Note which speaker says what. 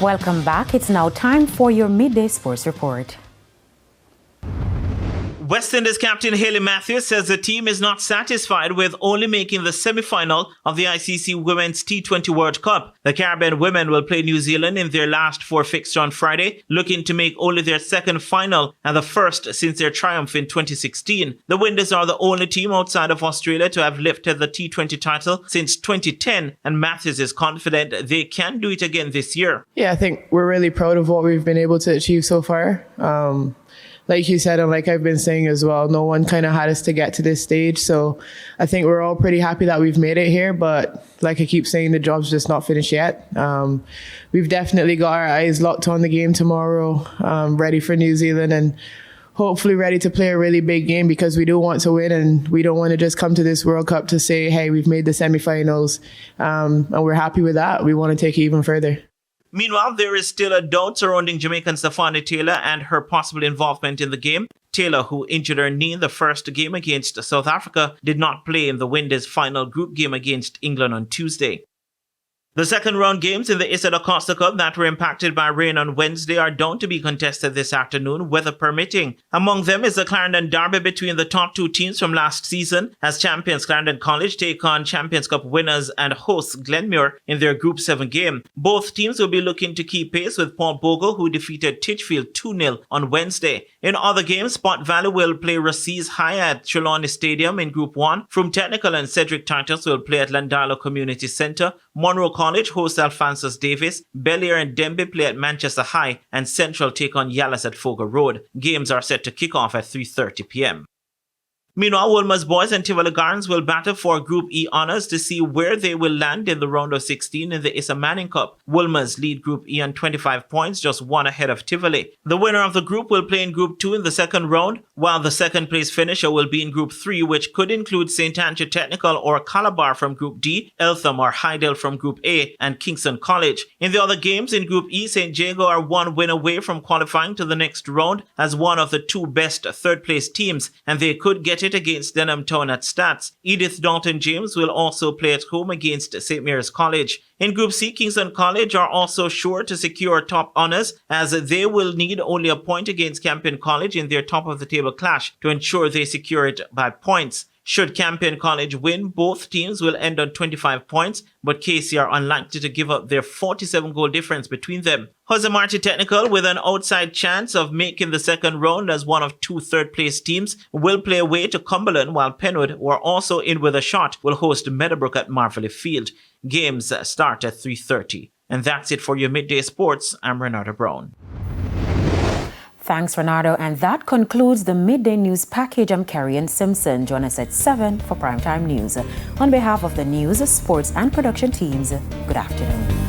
Speaker 1: Welcome back. It's now time for your midday sports report.
Speaker 2: West Indies captain Hayley Matthews says the team is not satisfied with only making the semi-final of the ICC Women's T20 World Cup. The Caribbean women will play New Zealand in their last 4 fixture on Friday, looking to make only their second final and the first since their triumph in 2016. The Windies are the only team outside of Australia to have lifted the T20 title since 2010, and Matthews is confident they can do it again this year.
Speaker 3: Yeah, I think we're really proud of what we've been able to achieve so far. Like you said, and like I've been saying as well, no one kind of had us to get to this stage. So I think we're all pretty happy that we've made it here. But like I keep saying, the job's just not finished yet. We've definitely got our eyes locked on the game tomorrow, ready for New Zealand and hopefully ready to play a really big game because we do want to win and we don't want to just come to this World Cup to say, hey, we've made the semi-finals and we're happy with that. We want to take it even further.
Speaker 2: Meanwhile, there is still a doubt surrounding Jamaican Stefani Taylor and her possible involvement in the game. Taylor, who injured her knee in the first game against South Africa, did not play in the Windies' final group game against England on Tuesday. The second round games in the Issa da Costa Cup that were impacted by rain on Wednesday are down to be contested this afternoon, weather permitting. Among them is the Clarendon Derby between the top two teams from last season, as champions Clarendon College take on Champions Cup winners and hosts Glenmuir in their Group 7 game. Both teams will be looking to keep pace with Port Bogle, who defeated Titchfield 2-0 on Wednesday. In other games, Spot Valley will play Rosse's High at Trelawney Stadium in Group 1. From Technical and Cedric Titus will play at Landalo Community Centre. Monroe College hosts Alphonsus Davis, Belleair and Denby play at Manchester High, and Central take on Yallas at Fogar Road. Games are set to kick off at 3:30 p.m. Meanwhile, Wolmer's boys and Tivoli Gardens will battle for Group E honours to see where they will land in the round of 16 in the Issa Manning Cup. Wolmer's lead Group E on 25 points, just one ahead of Tivoli. The winner of the group will play in Group 2 in the second round, while the second place finisher will be in Group 3, which could include St. Andrew Technical or Calabar from Group D, Eltham or Hydel from Group A, and Kingston College. In the other games in Group E, St. Jago are one win away from qualifying to the next round as one of the two best third-place teams, and they could get it against Denham Town at Stats. Edith Dalton James will also play at home against St. Mary's College. In Group C, Kingston College are also sure to secure top honours as they will need only a point against Campion College in their top-of-the-table clash to ensure they secure it by points. Should Campion College win, both teams will end on 25 points, but KC are unlikely to give up their 47-goal difference between them. Jose Marti Technical, with an outside chance of making the second round as one of two third-place teams, will play away to Cumberland, while Penwood, who are also in with a shot, will host Meadowbrook at Marvelley Field. Games start at 3:30. And that's it for your Midday Sports. I'm Renata Brown.
Speaker 1: Thanks, Renato. And that concludes the Midday News package. I'm Carrie-Ann Simpson. Join us at 7 for Primetime News. On behalf of the news, sports, and production teams, good afternoon.